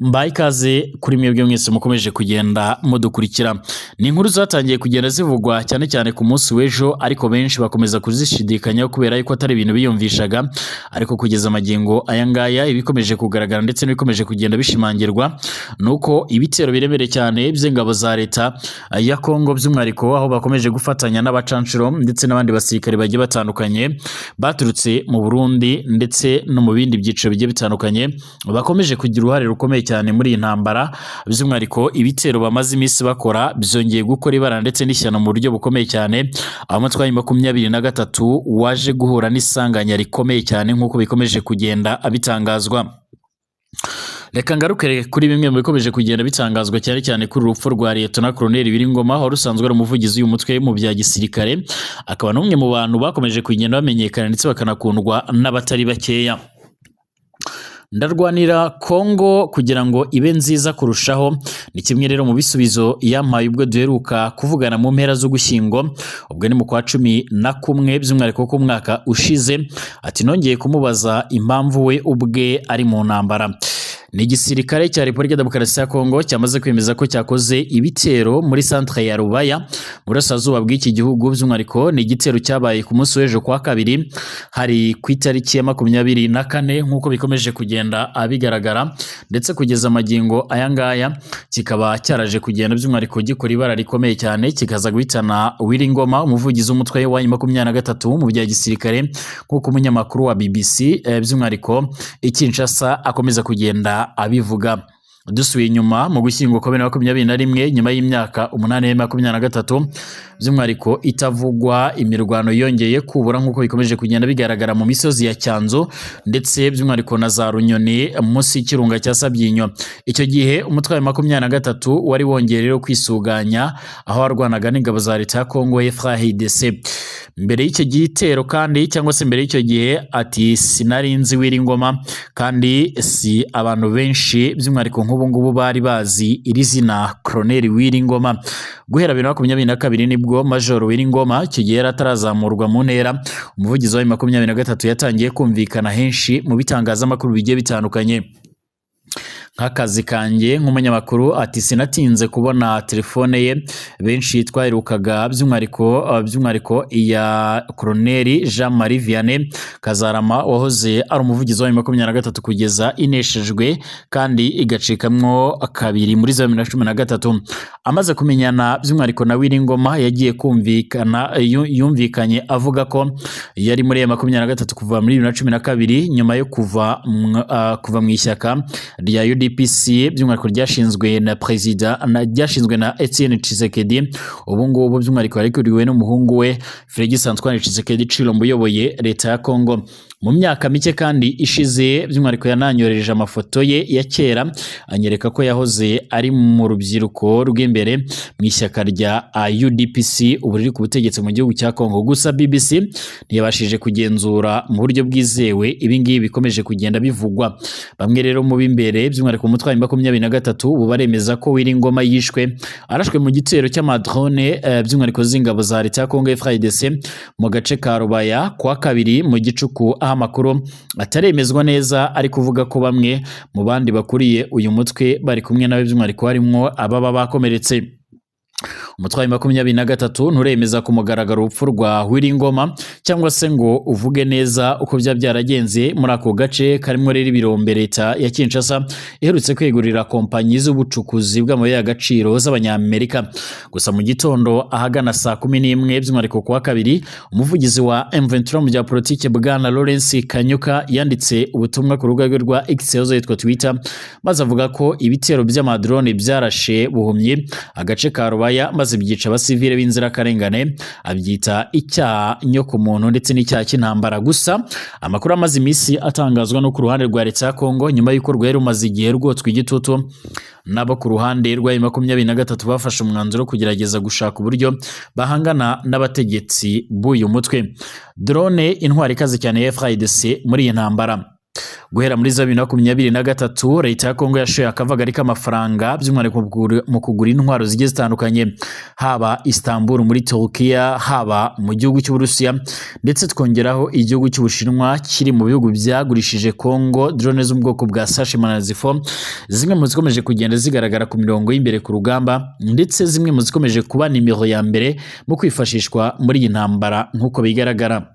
Mbaye ikaze kuri mwebwe mwese mukomeje kugenda mudukurikira. Ni inkuru zatangiye kugenda zivugwa cyane cyane ku munsi w'ejo, ariko benshi bakomeza kuzishidikanya kubera yuko atari ibintu biyumvishaga, ariko kugeza amagingo aya ngaya ibikomeje kugaragara ndetse n'ibikomeje kugenda bishimangirwa nuko ibitero biremereye cyane by'ingabo za leta ya Kongo by'umwihariko aho bakomeje gufatanya n'abacanshuro ndetse n'abandi basirikare bagiye batandukanye baturutse mu Burundi ndetse no mu bindi byiciro bigiye bitandukanye, bakomeje kugira uruhare rukomeye cyane muri iyi ntambara. By'umwihariko ibitero bamaze iminsi bakora byongeye gukora ibara ndetse n'ishyano mu buryo bukomeye cyane, aho umutwe wa 23 waje guhura n'isanganya rikomeye cyane nk'uko bikomeje kugenda abitangazwa. Reka ngaruke kuri bimwe mu bikomeje kugenda bitangazwa cyane cyane kuri urupfu rwa Lieutenant Colonel Wiringoma, aho rusanzwe ari umuvugizi w'umutwe mu bya gisirikare, akaba n'umwe mu bantu bakomeje kugenda bamenyekana ndetse bakanakundwa n'abatari bakeya. Ndarwanira Kongo kugira ngo ibe nziza kurushaho, ni kimwe rero mu bisubizo yampaye ubwo duheruka kuvugana mu mpera z'Ugushyingo, ubwo ni mu kwa 11 by'umwihariko ku mwaka ushize. Ati nongeye kumubaza impamvu we ubwe ari mu ntambara. Ni igisirikare cya Repubulika ya Demokarasi ya Kongo cyamaze kwemeza ko cyakoze ibitero muri centre ya Rubaya mu burasirazuba bw'iki gihugu. By'umwihariko ni igitero cyabaye ku munsi w'ejo kwa kabiri, hari ku itariki ya 24 nk'uko bikomeje kugenda abigaragara, ndetse kugeza amagingo aya ngaya kikaba cyaraje kugenda by'umwihariko gikora ibara rikomeye cyane, kikaza guhitana Wiringoma, umuvugizi w'umutwe wa 23 mu bya gisirikare, nk'uko umunyamakuru wa BBC by'umwihariko Kinshasa akomeza kugenda abivuga. Dusubiye inyuma mu Gushyingo 2021 nyuma y'imyaka 823 by'umwihariko itavugwa, imirwano yongeye kubura nk'uko bikomeje kugenda bigaragara mu misozi ya Cyanzo ndetse by'umwihariko na za Runyoni munsi y'ikirunga cya Sabyinyo. Icyo gihe umutwe wa 23 wari wongeye rero kwisuganya, aho warwanaga n'ingabo za leta ya Kongo FARDC. Mbere y'icyo gitero kandi cyangwa se mbere y'icyo gihe ati sinarinzi Wiringoma, kandi si abantu benshi by'umwihariko nk'ubu ngubu bari bazi iri zina Colonel Wiringoma. Guhera 2022 nibwo Major Wiringoma icyo gihe atarazamurwa mu ntera, umuvugizi wa 23 yatangiye kumvikana henshi mu bitangazamakuru bigiye bitandukanye. Nk'akazi kanjye nk'umunyamakuru ati sinatinze kubona telefone ye, benshi twaherukaga by'umwihariko iya Colonel Jean-Marie Vianney Kazarama wahoze ari umuvugizi wa 23 kugeza ineshejwe kandi igacikamwo kabiri muri 2013. Amaze kumenyana by'umwihariko na Wiringoma yagiye yumvikanye avuga ko yari muri 23 kuva muri 2012 nyuma yo kuva mu ishyaka rya UDPS by'umwihariko ryashinzwe na Etienne Tshisekedi. Ubu ngubu by'umwihariko yarikuriwe n'umuhungu we Félix Antoine Tshisekedi Tshilombo uyoboye leta ya Kongo. Mu myaka mike kandi ishize by'umwihariko yananyoreje amafoto ye ya kera anyereka ko yahoze ari mu rubyiruko rw'imbere mu ishyaka rya UDPS ubu riri ku butegetsi mu gihugu cya Kongo. Gusa BBC ntiyabashije kugenzura mu buryo bwizewe ibingibi bikomeje kugenda bivugwa. Bamwe rero mu b'imbere by'umwihariko umutwe wa 23 ubu baremeza ko Wiringoma yishwe arashwe mu gitero cy'amadrone by'umwihariko z'ingabo za leta ya Kongo FARDC mu gace ka Rubaya kwa kabiri mu gicuku, aho amakuru ataremezwa neza ari kuvuga ko bamwe mu bandi bakuriye uyu mutwe bari kumwe nawe by'umwihariko harimo ababa bakomeretse. Umutwe wa 23 nturemeza ku mugaragaro urupfu rwa Wiringoma cyangwa se ngo uvuge neza uko byaragenze muri ako gace karimo rero ibirombe leta ya Kinshasa iherutse kwegurira kompanyi z'ubucukuzi bw'amabuye y'agaciro z'abanyamerika. Gusa mu gitondo ahagana saa 11 by'umwihariko kwa kabiri, umuvugizi wa M23 mu bya politike bwana Lawrence Kanyuka yanditse ubutumwa ku rubuga rwa X yitwa Twitter, maze avuga ko ibitero by'amadrone byarashe buhumyi agace ka Rubaya maze byica abasivile b'inzirakarengane, abyita icyaha nyoko muntu ndetse n'icyaha cy'intambara. Gusa amakuru amaze iminsi atangazwa no ku ruhande rwa leta ya Kongo nyuma y'uko rwari rumaze igihe rwotswe igitutu, nabo ku ruhande rwa 23 bafashe umwanzuro kugerageza gushaka uburyo bahangana n'abategetsi b'uyu mutwe. Drone intwari ikaze cyane ya FARDC muri iyi ntambara. Guhera muri 2023 leta ya Kongo yashoye akavagari k'amafaranga by'umwihariko mu kugura intwaro zigiye zitandukanye, haba Istanbul muri Turkiya, haba mu gihugu cy'Uburusiya, ndetse twongeraho igihugu cy'Ubushinwa kiri mu bihugu byagurishije Kongo drone zo mu bwoko bwa Sashimanazi4, zimwe mu zikomeje kugenda zigaragara ku mirongo y'imbere ku rugamba, ndetse zimwe mu zikomeje kuba nimero ya mbere mu kwifashishwa muri iyi ntambara nk'uko bigaragara.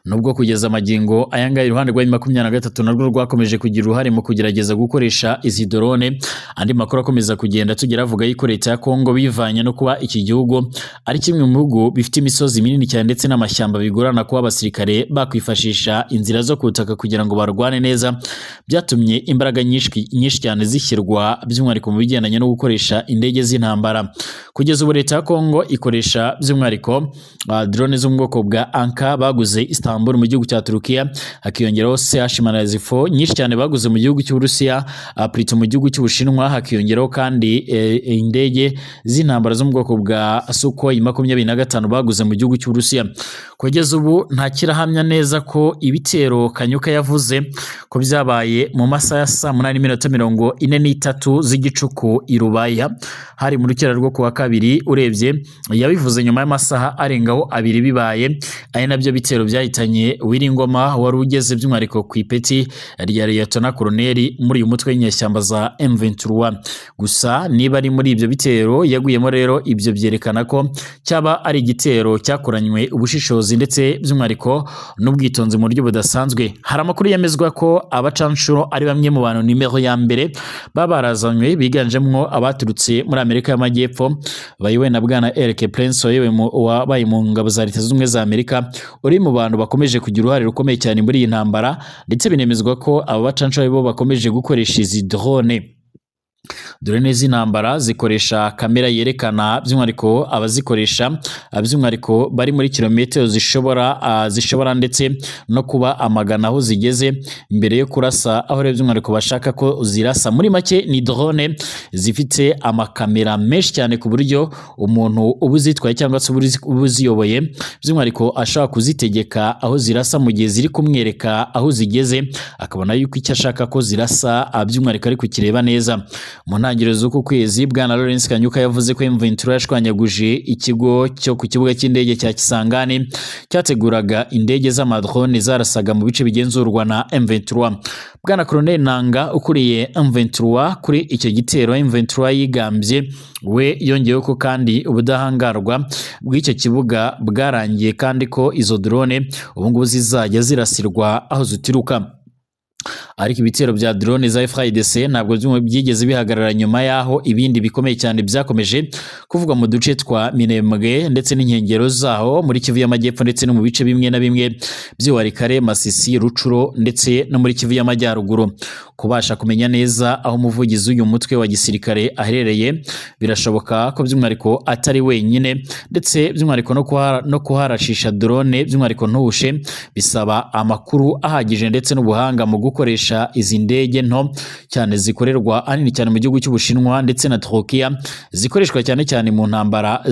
Nubwo kugeza amagingo ayanga iruhande rwa 23 narwo rwakomeje kugira uruhare mu kugerageza gukoresha izi drone, andi makuru akomeza kugenda tugira avuga yuko leta ya Kongo bivanye no kuba iki gihugu ari kimwe mu bihugu bifite imisozi minini cyane ndetse n'amashyamba bigorana kuba abasirikare bakwifashisha inzira zo kutaka kugira ngo barwane neza, byatumye imbaraga nyinshi cyane zishyirwa by'umwihariko mu bigendanye no gukoresha indege z'intambara. Kugeza ubu leta ya Kongo ikoresha by'umwihariko drone zo mu bwoko bwa Anka baguze Istanbul mu gihugu cya Turkiya, hakiyongeraho Sashimanazi4 nyinshi cyane baguze mu gihugu cy'Uburusiya, Plito mu gihugu cy'Ubushinwa, hakiyongeraho kandi indege z'intambara zo mu bwoko bwa Sukhoi 25 baguze mu gihugu cy'Uburusiya. Kugeza ubu nta kirahamya neza ko ibitero Kanyuka yavuze ko byabaye mu masaha ya 8:43 z'igicuku i Rubaya, hari mu rukera rwo kuwa kabiri. Urebye yabivuze nyuma y'amasaha arengaho abiri bibaye, ari nabyo bitero byahitanye Wiringoma wari ugeze by'umwihariko ku ipeti rya Liyetona Koloneli muri uyu mutwe w'inyeshyamba za M23. Gusa niba ari muri ibyo bitero yaguyemo rero, ibyo byerekana ko cyaba ari igitero cyakoranywe ubushishozi ndetse by'umwihariko n'ubwitonzi mu buryo budasanzwe. Hari amakuru yemezwa ko abacanshuro ari bamwe mu bantu nimero ya mbere babarazanywe, biganjemo abaturutse muri Amerika y'Amajyepfo bayiwe na bwana Eric Prince wabaye mu ngabo za Leta Zunze Ubumwe za Amerika, uri mu bantu bakomeje kugira uruhare rukomeye cyane muri iyi ntambara, ndetse binemezwa ko aba bacanshuro bo bakomeje gukoresha izi drone. Drone z'intambara zikoresha kamera yerekana by'umwihariko abazikoresha by'umwihariko bari muri kilometero zishobora ndetse no kuba amagana aho zigeze mbere yo kurasa, aho rero by'umwihariko bashaka ko zirasa. Muri make ni drone zifite amakamera menshi cyane ku buryo umuntu ubuzitwaye cyangwa se ubuziyoboye by'umwihariko ashaka kuzitegeka aho zirasa mu gihe ziri kumwereka aho zigeze, akabona yuko icyo ashaka ko zirasa by'umwihariko ari kukireba neza. Mu ntangiriro z'uku kwezi bwana Lawrence Kanyuka yavuze ko M23 yashwanyaguje ikigo cyo ku kibuga cy'indege cya Kisangani cyateguraga indege z'amadrone zarasaga mu bice bigenzurwa na M23. Bwana Colonel Nanga ukuriye M23 kuri icyo gitero M23 yigambye, we yongeyeho ko kandi ubudahangarwa bw'icyo kibuga bwarangiye kandi ko izo drone ubu ngubu zizajya zirasirwa aho zituruka. Ariko ibitero bya drone za FARDC ntabwo byigeze bihagarara nyuma yaho ibindi bikomeye cyane byakomeje kuvugwa mu duce twa Minembwe ndetse n'inkengero zaho muri Kivu y'Amajyepfo ndetse no mu bice bimwe na bimwe by'Iwarikare, Masisi, Rucuro ndetse no muri Kivu y'Amajyaruguru. Kubasha kumenya neza aho umuvugizi w'uyu mutwe wa gisirikare aherereye birashoboka ko by'umwihariko atari wenyine, ndetse by'umwihariko no kuharashisha drone by'umwihariko ntuhushe bisaba amakuru ahagije ndetse n'ubuhanga mu gukoresha izi ndege nto cyane zikorerwa ahanini cyane mu gihugu cy'Ubushinwa ndetse na Turkiya, zikoreshwa cyane cyane mu ntambara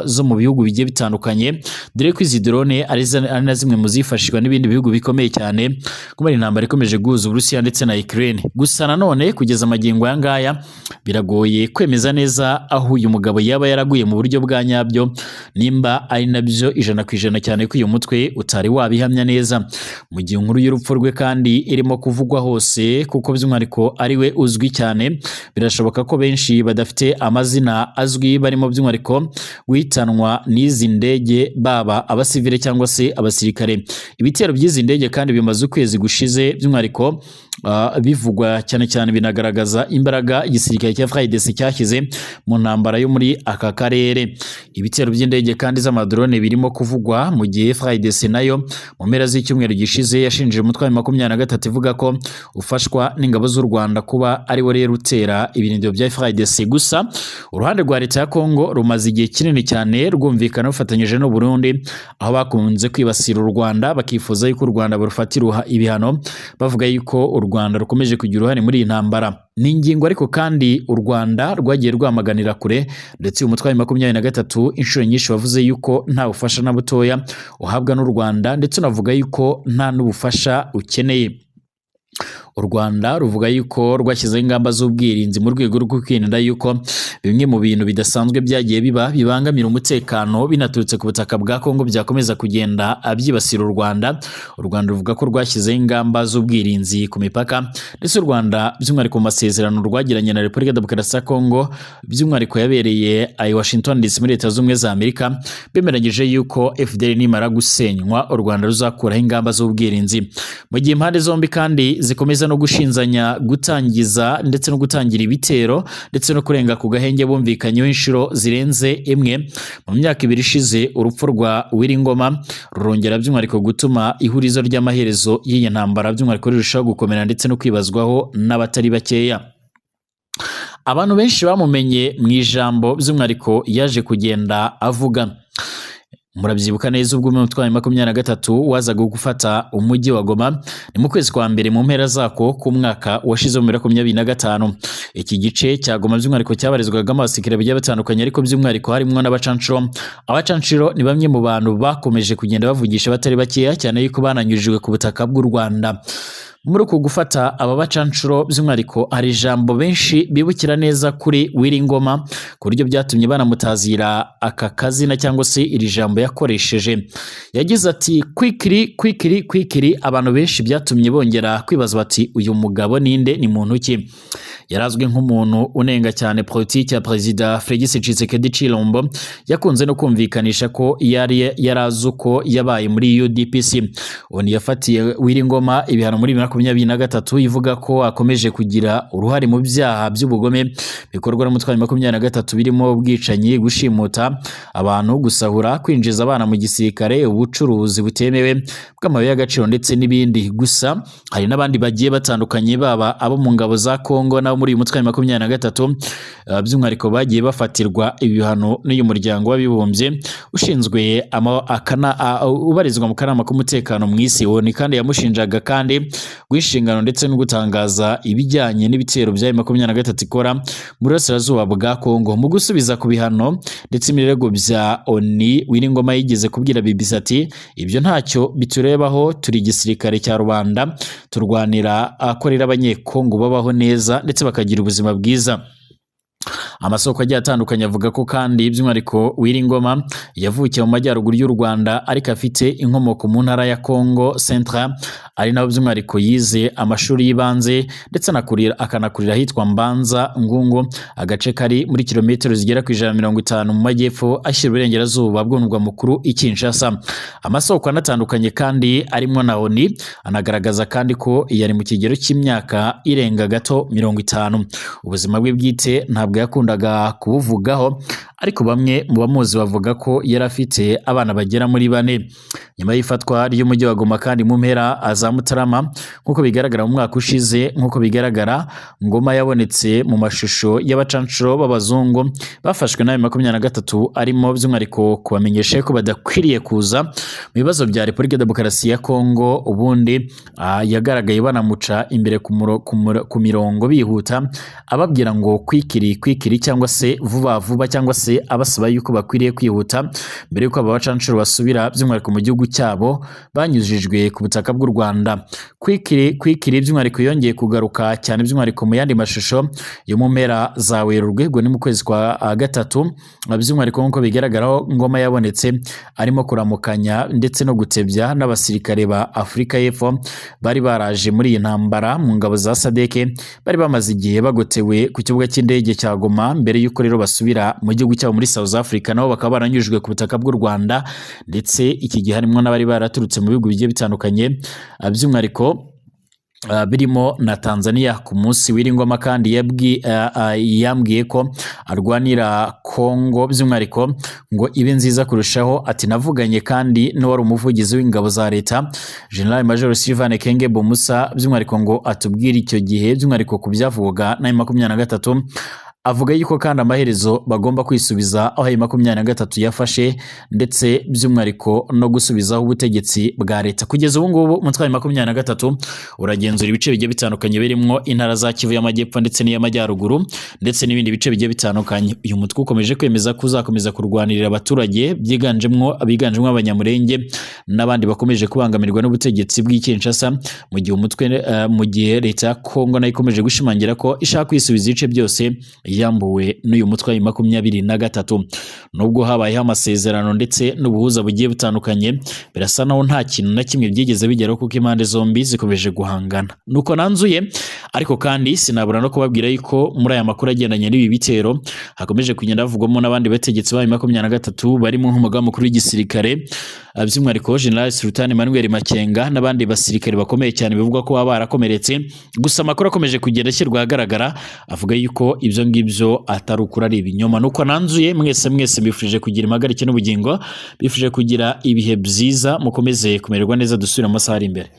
zo mu bihugu bigiye bitandukanye, dore ko izi drone ari na zimwe mu zifashishwa n'ibindi bihugu bikomeye cyane kuba intambara ikomeje guhuza Uburusiya ndetse na Ukraine. Gusa nanone kugeza amagingo aya ngaya biragoye kwemeza neza aho uyu mugabo yaba yaraguye mu buryo bwa nyabyo, nimba ari nabyo 100% cyane ko uyu mutwe utari wabihamya neza. Mu gihe inkuru y'urupfu rwe kandi irimo kuvugwa hose kuko by'umwihariko ari we uzwi cyane, birashoboka ko benshi badafite amazina azwi barimo by'umwihariko guhitanwa n'izi ndege, baba abasivile cyangwa se abasirikare. Ibitero by'izi ndege kandi bimaze ukwezi gushize by'umwihariko bivugwa cyane cyane binagaragaza imbaraga igisirikare cya FARDC cyashyize mu ntambara yo muri aka karere. Ibitero by'indege kandi z'amadrone birimo kuvugwa mu gihe FARDC nayo mu mpera z'icyumweru gishize yashinje umutwe wa 23 ivuga ko ufashwa n'ingabo z'u Rwanda kuba ari wo rero utera ibirindiro bya FARDC. Gusa uruhande rwa leta ya Kongo rumaze igihe kinini cyane rwumvikana rufatanyije n'u Burundi, aho bakunze kwibasira u Rwanda bakifuza yuko u Rwanda barufatira ibihano, bavuga yuko u Rwanda rukomeje kugira uruhare muri iyi ntambara. ni ingingo ariko kandi u Rwanda rwagiye rwamaganira kure, ndetse uyu mutwe wa 23 inshuro nyinshi wavuze yuko nta bufasha na butoya uhabwa n'u Rwanda, ndetse unavuga yuko nta n'ubufasha ukeneye. U Rwanda ruvuga yuko rwashyizeho ingamba z'ubwirinzi mu rwego rwo kwirinda yuko bimwe mu bintu bidasanzwe byagiye bibangamira umutekano binaturutse ku butaka bwa Kongo byakomeza kugenda byibasira u Rwanda. U Rwanda ruvuga ko rwashyizeho ingamba z'ubwirinzi ku mipaka, ndetse u Rwanda by'umwihariko mu masezerano rwagiranye na Repubulika Demokarasi ya Kongo by'umwihariko yabereye i Washington DC muri Leta Zunze za Amerika, bemeranyije yuko FDL nimara gusenywa u Rwanda ruzakuraho ingamba z'ubwirinzi. Mu gihe impande zombi kandi zikomeza no gushinzanya gutangiza ndetse no gutangira ibitero ndetse no kurenga ku gahenge bumvikanyeho inshuro zirenze imwe mu myaka 2 ishize, urupfu rwa Wiringoma rurongera by'umwihariko gutuma ihurizo ry'amaherezo y'iyi ntambara by'umwihariko rirushaho gukomera ndetse no kwibazwaho n'abatari bakeya. Abantu benshi bamumenye mu ijambo by'umwihariko yaje kugenda avuga. Murabyibuka neza ubwo mu mutwe wa 23 wazaga gufata umujyi wa Goma ni mu kwezi kwa mbere mu mpera zako ku mwaka washize mu 2025. Iki gice cya Goma by'umwihariko cyabarizwagamo abasikire bagiye batandukanye, ariko by'umwihariko harimo n'abacanshuro. Abacanshuro ni bamwe mu bantu bakomeje kugenda bavugisha batari bakeya cyane yuko bananyujijwe ku butaka bw'u Rwanda. Muri uku gufata aba bacanshuro by'umwihariko hari ijambo benshi bibukira neza kuri Wiringoma ku buryo byatumye banamutazira aka kazina cyangwa se iri jambo yakoresheje. Yagize ati kwikiri, abantu benshi byatumye bongera kwibaza bati uyu mugabo ninde, ni muntu ki? Yarazwi nk'umuntu unenga cyane politiki ya Perezida Félix Tshisekedi Tshilombo, yakunze no kumvikanisha ko yarazi uko yabaye muri UDPS. Oni yafatiye Wiringoma ibihano muri 2023 ivuga ko akomeje kugira uruhare mu byaha by'ubugome bikorwa n'umutwe wa 23 birimo ubwicanyi, gushimuta abantu, gusahura, kwinjiza abana mu gisirikare, ubucuruzi butemewe bw'amabuye y'agaciro ndetse n'ibindi. Gusa hari n'abandi bagiye batandukanye baba abo mu ngabo za Kongo na muri uyu mutwe wa 23 by'umwihariko bagiye bafatirwa ibihano n'uyu muryango w'abibumbye ushinzwe ubarizwa mu kanama k'umutekano mu isi. Oni kandi yamushinjaga kandi gw'inshingano ndetse no gutangaza ibijyanye n'ibitero bya 23 ikora muri burasirazuba bwa Kongo. Mu gusubiza ku bihano ndetse imirego bya Oni, Wiringoma yigeze kubwira BBC ati ibyo ntacyo biturebaho, turi igisirikare cya rubanda turwanira akorera abanyekongo babaho neza ndetse bakagira ubuzima bwiza. Amasoko agiye atandukanye avuga ko kandi by'umwihariko Wiringoma yavukiye mu majyaruguru y'u Rwanda ariko afite inkomoko mu ntara ya Kongo Central, ari naho by'umwihariko yize amashuri y'ibanze ndetse akanakurira ahitwa Mbanza Ngungu, agace kari muri kilometero zigera ku 150 mu majyepfo ashyira uburengerazuba bw'umurwa mukuru i Kinshasa. Amasoko anatandukanye kandi arimo na Oni anagaragaza kandi ko yari mu kigero cy'imyaka irenga gato 50. Ubuzima bwe bwite ntabwo yakundaga kubuvugaho, ariko bamwe mu bamuzi bavuga ko yari afite abana bagera muri 4. Nyuma y'ifatwa ry'umujyi wa Goma kandi mu mpera za Mutarama nk'uko bigaragara mu mwaka ushize, nk'uko bigaragara Ngoma yabonetse mu mashusho y'abacanshuro b'abazungu bafashwe na 23 arimo by'umwihariko kubamenyesha ko badakwiriye kuza mu bibazo bya Repubulika Demokarasi ya Kongo. Ubundi yagaragaye banamuca imbere ku mirongo bihuta ababwira ngo kwikiri cyangwa se vuba cyangwa se abasaba yuko bakwiriye kwihuta mbere yuko aba bacanshuro basubira by'umwihariko mu gihugu cyabo banyujijwe ku butaka bw'u Rwanda. Kwikiri by'umwihariko yongeye kugaruka cyane by'umwihariko mu yandi mashusho yo mu mpera za Werurwe, ni mu kwezi kwa 3 by'umwihariko nk'uko bigaragaraho Ngoma yabonetse arimo kuramukanya ndetse no gutebya n'abasirikare ba Afurika y'Epfo bari baraje muri iyi ntambara mu ngabo za SADC, bari bamaze igihe bagotewe ku kibuga cy'indege cya Goma mbere yuko rero basubira mu gihugu cyabo muri South Africa, nabo bakaba baranyujijwe ku butaka bw'u Rwanda, ndetse iki gihe harimo n'abari baraturutse mu bihugu bigiye bitandukanye by'umwihariko birimo na Tanzania. Ku munsi Wiringoma kandi yambwiye ko arwanira Kongo by'umwihariko ngo ibe nziza kurushaho. Ati navuganye kandi n'uwari umuvugizi w'ingabo za leta General Major Sylvain Ekenge Bomusa by'umwihariko ngo atubwire icyo gihe by'umwihariko ku byavuga na 23 avuga yuko kandi amaherezo bagomba kwisubiza aho ayo 23 yafashe ndetse by'umwihariko no gusubizaho ubutegetsi bwa leta. Kugeza ubu ngubu umutwe wa 23 uragenzura ibice bigiye bitandukanye birimo intara za Kivu y'Amajyepfo ndetse n'iy'Amajyaruguru ndetse n'ibindi bice bigiye bitandukanye. Uyu mutwe ukomeje kwemeza ko uzakomeza kurwanirira abaturage byiganjemo abanyamurenge n'abandi bakomeje kubangamirwa n'ubutegetsi bw'Kinshasa, mu gihe leta ya Kongo nayo ikomeje gushimangira ko ishaka kwisubiza ibice byose yambuwe n'uyu mutwe wa 23. Nubwo habayeho amasezerano ndetse n'ubuhuza bugiye butandukanye, birasa naho nta kintu na kimwe byigeze bigeraho kuko impande zombi zikomeje guhangana. Nuko nanzuye ariko kandi sinabura no kubabwira yuko muri aya makuru agendanye n'ibi bitero hakomeje kugenda havugwamo n'abandi bategetsi ba 23 barimo nk'umugaba mukuru w'igisirikare by'umwihariko General Sultan Emmanuel Makenga n'abandi basirikare bakomeye cyane bivuga ko baba barakomeretse. Gusa amakuru akomeje kugenda ashyirwa ahagaragara avuga yuko ibyo ngibyo atari ukuri, ari ibinyoma. Nuko nanzuye mwese mbifurije kugira impagarike n'ubugingo, bifuje kugira ibihe byiza, mukomeze kumererwa neza, dusubira mu masaha ari imbere.